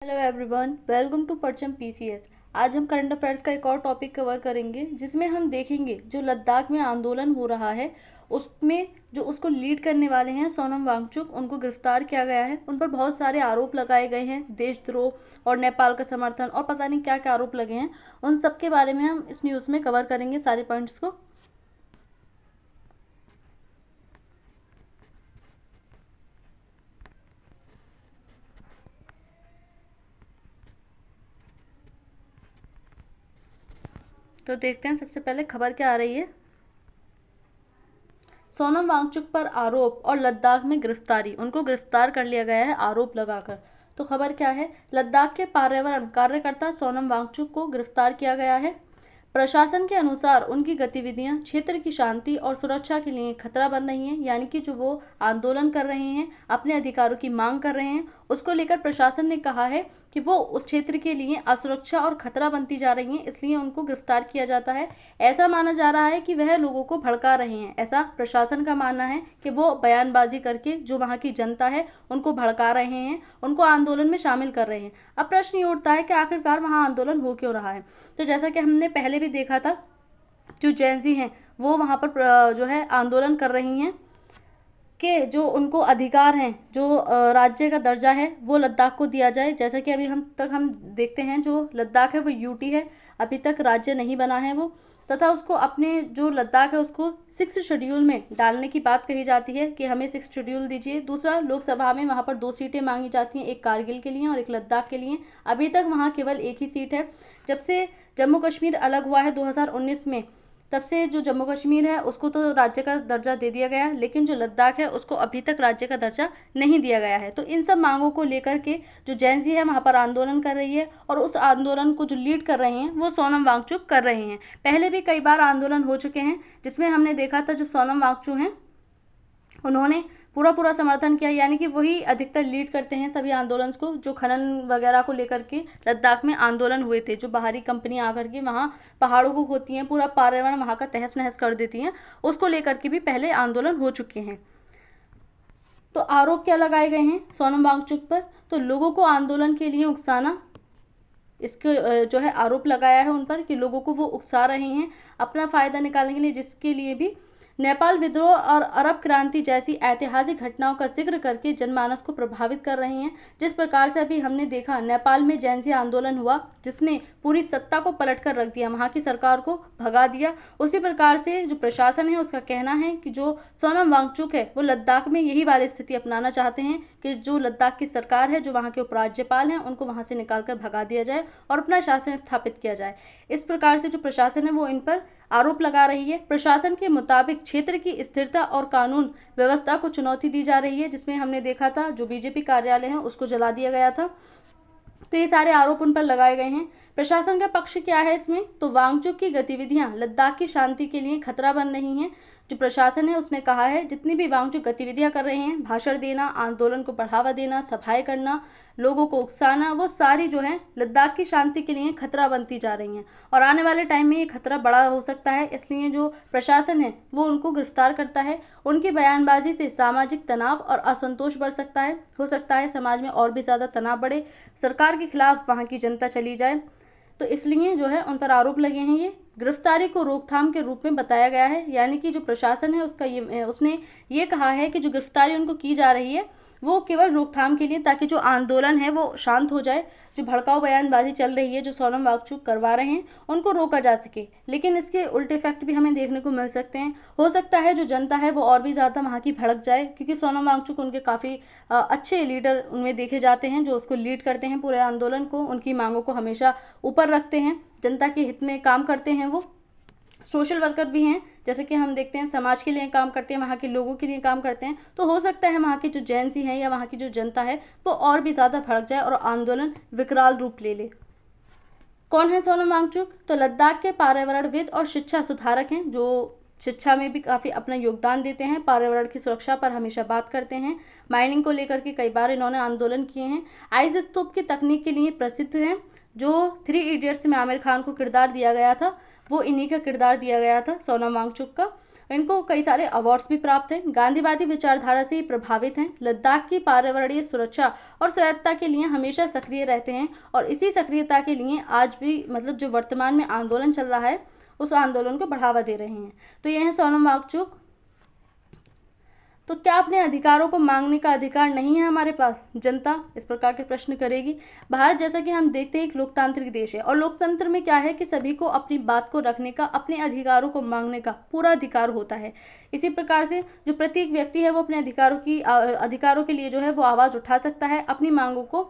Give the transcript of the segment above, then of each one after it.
Hello everyone, welcome to परचम PCS. आज हम करंट अफेयर्स का एक और टॉपिक कवर करेंगे जिसमें हम देखेंगे जो लद्दाख में आंदोलन हो रहा है उसमें जो उसको लीड करने वाले हैं सोनम वांगचुक, उनको गिरफ्तार किया गया है। उन पर बहुत सारे आरोप लगाए गए हैं, देशद्रोह और नेपाल का समर्थन और पता नहीं क्या क्या आरोप लगे हैं। उन सब के बारे में हम इस न्यूज़ में कवर करेंगे सारे पॉइंट्स को। तो देखते हैं सबसे पहले खबर क्या आ रही है। सोनम वांगचुक पर आरोप और लद्दाख में गिरफ्तारी, उनको गिरफ्तार कर लिया गया है आरोप लगाकर। तो खबर क्या है, लद्दाख के पर्यावरण कार्यकर्ता सोनम वांगचुक को गिरफ्तार किया गया है। प्रशासन के अनुसार उनकी गतिविधियां क्षेत्र की शांति और सुरक्षा के लिए खतरा बन रही हैं, यानी कि जो वो आंदोलन कर रहे हैं, अपने अधिकारों की मांग कर रहे हैं, उसको लेकर प्रशासन ने कहा है कि वो उस क्षेत्र के लिए असुरक्षा और खतरा बनती जा रही हैं, इसलिए उनको गिरफ्तार किया जाता है। ऐसा माना जा रहा है कि वह लोगों को भड़का रहे हैं, ऐसा प्रशासन का मानना है कि वो बयानबाजी करके जो वहाँ की जनता है उनको भड़का रहे हैं, उनको आंदोलन में शामिल कर रहे हैं। अब प्रश्न ये उठता है कि आखिरकार वहाँ आंदोलन हो क्यों रहा है। तो जैसा कि हमने पहले भी देखा था, जो जेंजी हैं वो वहाँ पर जो है आंदोलन कर रही हैं कि जो उनको अधिकार हैं, जो राज्य का दर्जा है वो लद्दाख को दिया जाए। जैसा कि अभी हम देखते हैं, जो लद्दाख है वो यूटी है, अभी तक राज्य नहीं बना है वो, तथा उसको अपने जो लद्दाख है उसको 6 शेड्यूल में डालने की बात कही जाती है कि हमें 6 शेड्यूल दीजिए। दूसरा, लोकसभा में वहाँ पर 2 सीटें मांगी जाती हैं, एक कारगिल के लिए और एक लद्दाख के लिए। अभी तक वहाँ केवल एक ही सीट है। जब से जम्मू कश्मीर अलग हुआ है 2019 में, तब से जो जम्मू कश्मीर है उसको तो राज्य का दर्जा दे दिया गया है, लेकिन जो लद्दाख है उसको अभी तक राज्य का दर्जा नहीं दिया गया है। तो इन सब मांगों को लेकर के जो जेंजी है वहाँ पर आंदोलन कर रही है, और उस आंदोलन को जो लीड कर रहे हैं वो सोनम वांगचुक कर रहे हैं। पहले भी कई बार आंदोलन हो चुके हैं जिसमें हमने देखा था जो सोनम वांगचुक हैं उन्होंने पूरा समर्थन किया, यानी कि वही अधिकतर लीड करते हैं सभी आंदोलन को। जो खनन वगैरह को लेकर के लद्दाख में आंदोलन हुए थे, जो बाहरी कंपनियां आकर के वहाँ पहाड़ों को खोती हैं, पूरा पर्यावरण वहाँ का तहस नहस कर देती हैं, उसको लेकर के भी पहले आंदोलन हो चुके हैं। तो आरोप क्या लगाए गए हैं सोनम वांगचुक पर, तो लोगों को आंदोलन के लिए उकसाना, इसके जो है आरोप लगाया है उन पर कि लोगों को वो उकसा रहे हैं अपना फ़ायदा निकालने के लिए, जिसके लिए भी नेपाल विद्रोह और अरब क्रांति जैसी ऐतिहासिक घटनाओं का जिक्र करके जनमानस को प्रभावित कर रहे हैं। जिस प्रकार से अभी हमने देखा नेपाल में जेंजी आंदोलन हुआ जिसने पूरी सत्ता को पलट कर रख दिया, वहाँ की सरकार को भगा दिया, उसी प्रकार से जो प्रशासन है उसका कहना है कि जो सोनम वांगचुक है वो लद्दाख में यही वाली स्थिति अपनाना चाहते हैं कि जो लद्दाख की सरकार है, जो वहाँ के उपराज्यपाल हैं, उनको वहाँ से निकाल कर भगा दिया जाए और अपना शासन स्थापित किया जाए। इस प्रकार से जो प्रशासन है वो इन पर आरोप लगा रही है। प्रशासन के मुताबिक क्षेत्र की स्थिरता और कानून व्यवस्था को चुनौती दी जा रही है, जिसमें हमने देखा था जो बीजेपी कार्यालय है उसको जला दिया गया था। तो ये सारे आरोप उन पर लगाए गए हैं। प्रशासन का पक्ष क्या है इसमें, तो वांगचुक की गतिविधियां लद्दाख की शांति के लिए खतरा बन रही हैं। जो प्रशासन है उसने कहा है जितनी भी वांगचुक गतिविधियां कर रहे हैं, भाषण देना, आंदोलन को बढ़ावा देना, सभाएं करना, लोगों को उकसाना, वो सारी जो है लद्दाख की शांति के लिए खतरा बनती जा रही हैं, और आने वाले टाइम में ये खतरा बड़ा हो सकता है। इसलिए जो प्रशासन है वो उनको गिरफ्तार करता है। उनकी बयानबाजी से सामाजिक तनाव और असंतोष बढ़ सकता है, हो सकता है समाज में और भी ज़्यादा तनाव बढ़े, सरकार के खिलाफ वहाँ की जनता चली जाए। तो इसलिए जो है उन पर आरोप लगे हैं। ये गिरफ्तारी को रोकथाम के रूप में बताया गया है, यानी कि जो प्रशासन है उसने ये कहा है कि जो गिरफ्तारी उनको की जा रही है वो केवल रोकथाम के लिए, ताकि जो आंदोलन है वो शांत हो जाए, जो भड़काऊ बयानबाजी चल रही है जो सोनम वांगचुक करवा रहे हैं उनको रोका जा सके। लेकिन इसके उल्टे इफेक्ट भी हमें देखने को मिल सकते हैं। हो सकता है जो जनता है वो और भी ज़्यादा वहाँ की भड़क जाए, क्योंकि सोनम वांगचुक उनके काफ़ी अच्छे लीडर उनमें देखे जाते हैं, जो उसको लीड करते हैं पूरे आंदोलन को, उनकी मांगों को हमेशा ऊपर रखते हैं, जनता के हित में काम करते हैं। वो सोशल वर्कर भी हैं, जैसे कि हम देखते हैं समाज के लिए काम करते हैं, वहाँ के लोगों के लिए काम करते हैं। तो हो सकता है वहाँ की जो जेंसी हैं या वहाँ की जो जनता है वो और भी ज़्यादा भड़क जाए और आंदोलन विकराल रूप ले ले। कौन है सोनम वांगचुक, तो लद्दाख के पर्यावरणविद और शिक्षा सुधारक हैं, जो शिक्षा में भी काफ़ी अपना योगदान देते हैं, पर्यावरण की सुरक्षा पर हमेशा बात करते हैं। माइनिंग को लेकर के कई बार इन्होंने आंदोलन किए हैं। आइस स्तूप की तकनीक के लिए प्रसिद्ध हैं। जो 3 इडियट्स में आमिर खान को किरदार दिया गया था वो इन्हीं का किरदार दिया गया था सोनम वांगचुक का। इनको कई सारे अवार्ड्स भी प्राप्त हैं। गांधीवादी विचारधारा से प्रभावित हैं। लद्दाख की पर्यावरणीय सुरक्षा और स्वायत्तता के लिए हमेशा सक्रिय रहते हैं और इसी सक्रियता के लिए आज भी मतलब जो वर्तमान में आंदोलन चल रहा है उस आंदोलन को बढ़ावा दे रहे हैं। तो ये है सोनम वांगचुक। तो क्या अपने अधिकारों को मांगने का अधिकार नहीं है हमारे पास? जनता इस प्रकार के प्रश्न करेगी। भारत जैसा कि हम देखते हैं एक लोकतांत्रिक देश है और लोकतंत्र में क्या है कि सभी को अपनी बात को रखने का, अपने अधिकारों को मांगने का पूरा अधिकार होता है। इसी प्रकार से जो प्रत्येक व्यक्ति है वो अपने अधिकारों के लिए जो है वो आवाज़ उठा सकता है, अपनी मांगों को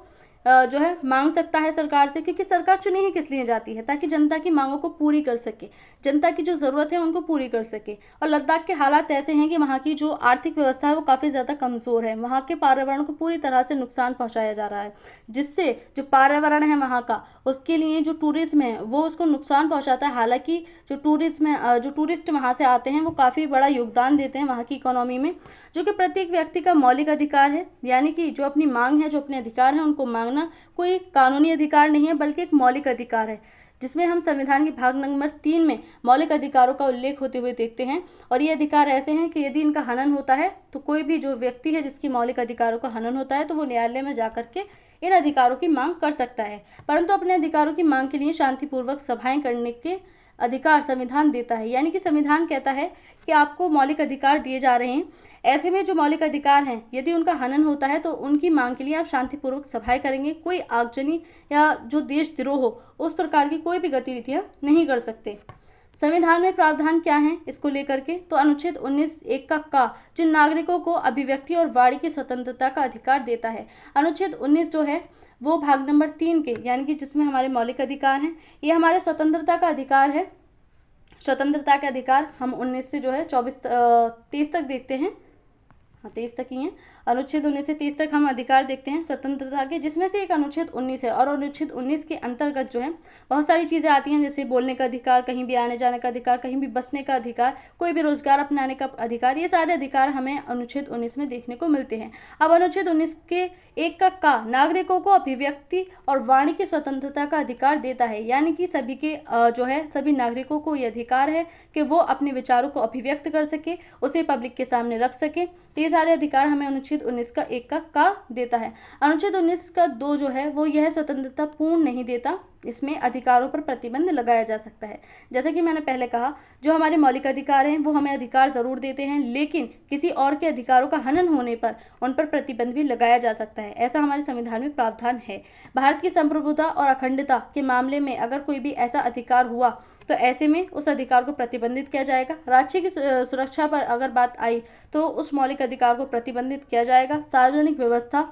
जो है मांग सकता है सरकार से, क्योंकि सरकार चुनी ही किस लिए जाती है? ताकि जनता की मांगों को पूरी कर सके, जनता की जो ज़रूरत है उनको पूरी कर सके। और लद्दाख के हालात ऐसे हैं कि वहाँ की जो आर्थिक व्यवस्था है वो काफ़ी ज़्यादा कमज़ोर है। वहाँ के पर्यावरण को पूरी तरह से नुकसान पहुँचाया जा रहा है, जिससे जो पर्यावरण है वहाँ का, उसके लिए जो टूरिज्म है वो उसको नुकसान पहुँचाता है। हालाँकि जो टूरिस्ट वहाँ से आते हैं वो काफ़ी बड़ा योगदान देते हैं वहाँ की इकोनॉमी में, जो कि प्रत्येक व्यक्ति का मौलिक अधिकार है। यानी कि जो अपनी मांग है, जो अपने अधिकार हैं उनको मांगना कोई कानूनी अधिकार नहीं है बल्कि एक मौलिक अधिकार है, जिसमें हम संविधान के भाग नंबर 3 में मौलिक अधिकारों का उल्लेख होते हुए देखते हैं। और ये अधिकार ऐसे हैं कि यदि इनका हनन होता है तो कोई भी जो व्यक्ति है जिसकी मौलिक अधिकारों का हनन होता है तो वो न्यायालय में जाकर के इन अधिकारों की मांग कर सकता है। परंतु अपने अधिकारों की मांग के लिए शांतिपूर्वक सभाएं करने के अधिकार संविधान देता है। यानी कि संविधान कहता है कि आपको मौलिक अधिकार दिए जा रहे हैं, ऐसे में जो मौलिक अधिकार हैं यदि उनका हनन होता है तो उनकी मांग के लिए आप शांतिपूर्वक सभाएं करेंगे। कोई आगजनी या जो देशद्रोह हो उस प्रकार की कोई भी गतिविधियां नहीं कर सकते। संविधान में प्रावधान क्या है इसको लेकर के? तो अनुच्छेद 19(1) का जिन नागरिकों को अभिव्यक्ति और वाणी की स्वतंत्रता का अधिकार देता है। अनुच्छेद 19 जो है वो भाग नंबर 3 के, यानी कि जिसमें हमारे मौलिक अधिकार हैं, ये हमारे स्वतंत्रता का अधिकार है। स्वतंत्रता के अधिकार हम 19 से जो है 23 तक देखते हैं। हाँ, 23 तक ही हैं। अनुच्छेद 19 से 30 तक हम अधिकार देखते हैं स्वतंत्रता के, जिसमें से एक अनुच्छेद 19 है। और अनुच्छेद 19 के अंतर्गत जो है बहुत सारी चीज़ें आती हैं, जैसे बोलने का अधिकार, कहीं भी आने जाने का अधिकार, कहीं भी बसने का अधिकार, कोई भी रोजगार अपनाने का अधिकार। ये सारे अधिकार हमें अनुच्छेद 19 में देखने को मिलते हैं। अब अनुच्छेद 19 के 1 का नागरिकों को अभिव्यक्ति और वाणी की स्वतंत्रता का अधिकार देता है। यानी कि सभी के जो है सभी नागरिकों को ये अधिकार है कि वो अपने विचारों को अभिव्यक्त कर सके, उसे पब्लिक के सामने रख सके। तो ये सारे अधिकार हमें अनुच्छेद 19 का 1 का देता है। अनुच्छेद 19 का 2 जो है वो यह स्वतंत्रता पूर्ण नहीं देता, इसमें अधिकारों पर प्रतिबंध लगाया जा सकता है। जैसा कि मैंने पहले कहा, जो हमारे मौलिक अधिकार हैं वो हमें अधिकार ज़रूर देते हैं, लेकिन किसी और के अधिकारों का हनन होने पर उन पर प्रतिबंध भी लगाया जा सकता है। ऐसा हमारे संविधान में प्रावधान है। भारत की संप्रभुता और अखंडता के मामले में अगर कोई भी ऐसा अधिकार हुआ तो ऐसे में उस अधिकार को प्रतिबंधित किया जाएगा। राज्य की सुरक्षा पर अगर बात आई तो उस मौलिक अधिकार को प्रतिबंधित किया जाएगा। सार्वजनिक व्यवस्था,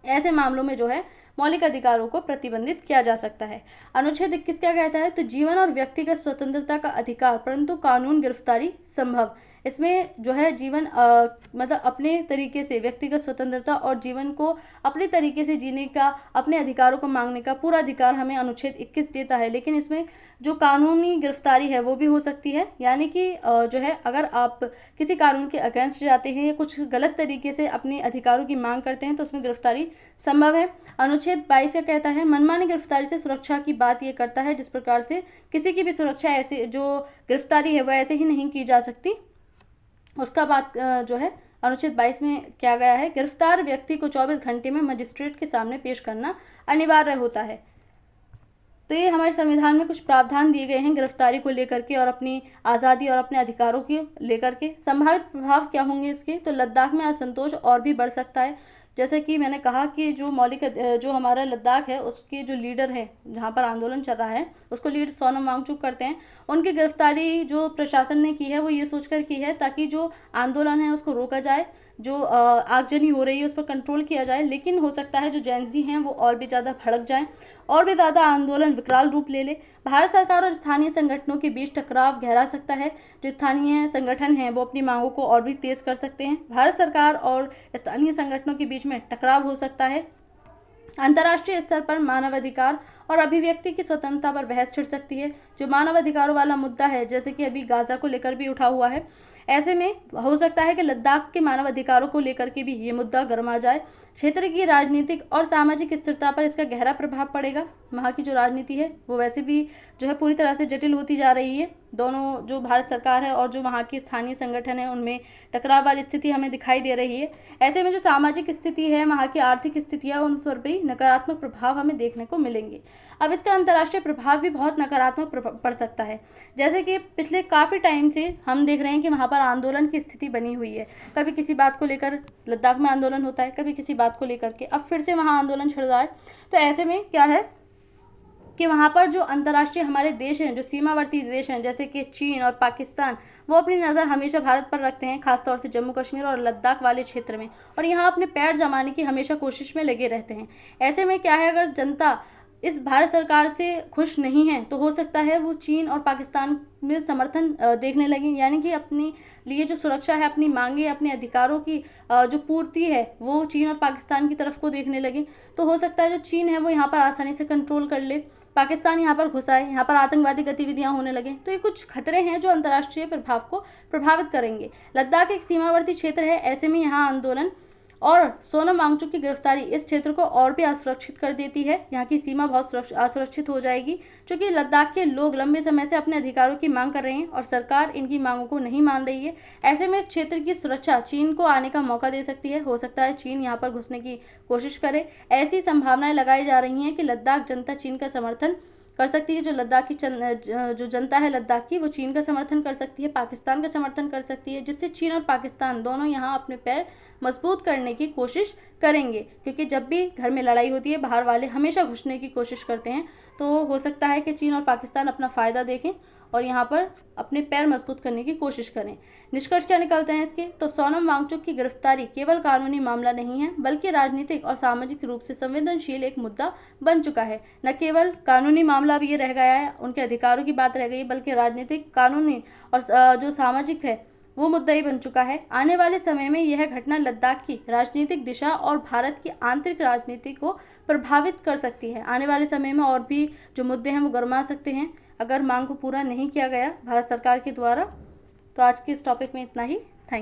ऐसे मामलों में जो है मौलिक अधिकारों को प्रतिबंधित किया जा सकता है। अनुच्छेद 21 क्या कहता है? तो जीवन और व्यक्तिगत स्वतंत्रता का अधिकार, परंतु कानून गिरफ्तारी संभव। इसमें जो है जीवन मतलब अपने तरीके से व्यक्तिगत स्वतंत्रता और जीवन को अपने तरीके से जीने का, अपने अधिकारों को मांगने का पूरा अधिकार हमें अनुच्छेद 21 देता है। लेकिन इसमें जो कानूनी गिरफ्तारी है वो भी हो सकती है। यानी कि जो है अगर आप किसी कानून के अगेंस्ट जाते हैं या कुछ गलत तरीके से अपने अधिकारों की मांग करते हैं तो उसमें गिरफ्तारी संभव है। अनुच्छेद 22 क्या कहता है? मनमानी गिरफ्तारी से सुरक्षा की बात ये करता है, जिस प्रकार से किसी की भी सुरक्षा ऐसे जो गिरफ्तारी है वो ऐसे ही नहीं की जा सकती। उसका बात जो है अनुच्छेद 22 में क्या गया है? गिरफ्तार व्यक्ति को 24 घंटे में मजिस्ट्रेट के सामने पेश करना अनिवार्य होता है। तो ये हमारे संविधान में कुछ प्रावधान दिए गए हैं गिरफ्तारी को लेकर के और अपनी आज़ादी और अपने अधिकारों को लेकर के। संभावित प्रभाव क्या होंगे इसके? तो लद्दाख में असंतोष और भी बढ़ सकता है। जैसे कि मैंने कहा कि जो हमारा लद्दाख है उसके जो लीडर है, जहाँ पर आंदोलन चल रहा है, उसको लीड सोनम वांगचुक करते हैं। उनकी गिरफ्तारी जो प्रशासन ने की है वो ये सोचकर की है ताकि जो आंदोलन है उसको रोका जाए, जो आगजनी हो रही है उस पर कंट्रोल किया जाए। लेकिन हो सकता है जो जैनजी हैं वो और भी ज़्यादा भड़क जाएं, और भी ज़्यादा आंदोलन विकराल रूप ले ले। भारत सरकार और स्थानीय संगठनों के बीच टकराव गहरा सकता है। जो स्थानीय संगठन हैं वो अपनी मांगों को और भी तेज़ कर सकते हैं। भारत सरकार और स्थानीय संगठनों के बीच में टकराव हो सकता है। अंतर्राष्ट्रीय स्तर पर मानवाधिकार और अभिव्यक्ति की स्वतंत्रता पर बहस छिड़ सकती है। जो मानव अधिकारों वाला मुद्दा है, जैसे कि अभी गाजा को लेकर भी उठा हुआ है, ऐसे में हो सकता है कि लद्दाख के मानव अधिकारों को लेकर के भी ये मुद्दा गर्मा जाए। क्षेत्र की राजनीतिक और सामाजिक स्थिरता पर इसका गहरा प्रभाव पड़ेगा। वहाँ की जो राजनीति है वो वैसे भी जो है पूरी तरह से जटिल होती जा रही है। दोनों जो भारत सरकार है और जो वहाँ के स्थानीय संगठन है उनमें टकराव वाली स्थिति हमें दिखाई दे रही है। ऐसे में जो सामाजिक स्थिति है, वहाँ की आर्थिक स्थिति है, उन पर भी नकारात्मक प्रभाव हमें देखने को मिलेंगे। अब इसका अंतर्राष्ट्रीय प्रभाव भी बहुत नकारात्मक पड़ सकता है। जैसे कि पिछले काफ़ी टाइम से हम देख रहे हैं कि वहाँ पर आंदोलन की स्थिति बनी हुई है। कभी किसी बात को लेकर लद्दाख में आंदोलन होता है, कभी किसी बात को लेकर के, अब फिर से वहाँ आंदोलन छिड़ रहा है। तो ऐसे में क्या है कि वहाँ पर जो अंतर्राष्ट्रीय हमारे देश हैं, जो सीमावर्ती देश हैं, जैसे कि चीन और पाकिस्तान, वो अपनी नज़र हमेशा भारत पर रखते हैं, खासतौर से जम्मू कश्मीर और लद्दाख वाले क्षेत्र में, और यहाँ अपने पैर जमाने की हमेशा कोशिश में लगे रहते हैं। ऐसे में क्या है, अगर जनता इस भारत सरकार से खुश नहीं है तो हो सकता है वो चीन और पाकिस्तान में समर्थन देखने लगे, यानी कि अपनी लिए जो सुरक्षा है, अपनी मांगे, अपने अधिकारों की जो पूर्ति है, वो चीन और पाकिस्तान की तरफ को देखने लगे। तो हो सकता है जो चीन है वो यहाँ पर आसानी से कंट्रोल कर ले, पाकिस्तान यहाँ पर घुसा है, यहाँ पर आतंकवादी गतिविधियाँ होने लगे। तो ये कुछ खतरे हैं जो अंतर्राष्ट्रीय प्रभाव को प्रभावित करेंगे। लद्दाख एक सीमावर्ती क्षेत्र है, ऐसे में यहाँ आंदोलन और सोनम वांगचुक की गिरफ्तारी इस क्षेत्र को और भी असुरक्षित कर देती है। यहाँ की सीमा बहुत असुरक्षित हो जाएगी, क्योंकि लद्दाख के लोग लंबे समय से अपने अधिकारों की मांग कर रहे हैं और सरकार इनकी मांगों को नहीं मान रही है। ऐसे में इस क्षेत्र की सुरक्षा चीन को आने का मौका दे सकती है। हो सकता है चीन यहाँ पर घुसने की कोशिश करे। ऐसी संभावनाएं लगाई जा रही हैं कि लद्दाख जनता चीन का समर्थन कर सकती है। जो लद्दाख की जो जनता है लद्दाख की, वो चीन का समर्थन कर सकती है, पाकिस्तान का समर्थन कर सकती है, जिससे चीन और पाकिस्तान दोनों यहाँ अपने पैर मजबूत करने की कोशिश करेंगे। क्योंकि जब भी घर में लड़ाई होती है, बाहर वाले हमेशा घुसने की कोशिश करते हैं। तो हो सकता है कि चीन और पाकिस्तान अपना फ़ायदा देखें और यहाँ पर अपने पैर मजबूत करने की कोशिश करें। निष्कर्ष क्या निकलते हैं इसके? तो सोनम वांगचुक की गिरफ्तारी केवल कानूनी मामला नहीं है, बल्कि राजनीतिक और सामाजिक रूप से संवेदनशील एक मुद्दा बन चुका है। न केवल कानूनी मामला भी ये रह गया है, उनके अधिकारों की बात रह गई, बल्कि राजनीतिक, कानूनी और जो सामाजिक है वो मुद्दा ही बन चुका है। आने वाले समय में यह घटना लद्दाख की राजनीतिक दिशा और भारत की आंतरिक राजनीति को प्रभावित कर सकती है। आने वाले समय में और भी जो मुद्दे हैं वो गरमा सकते हैं अगर मांग को पूरा नहीं किया गया भारत सरकार के द्वारा। तो आज के इस टॉपिक में इतना ही।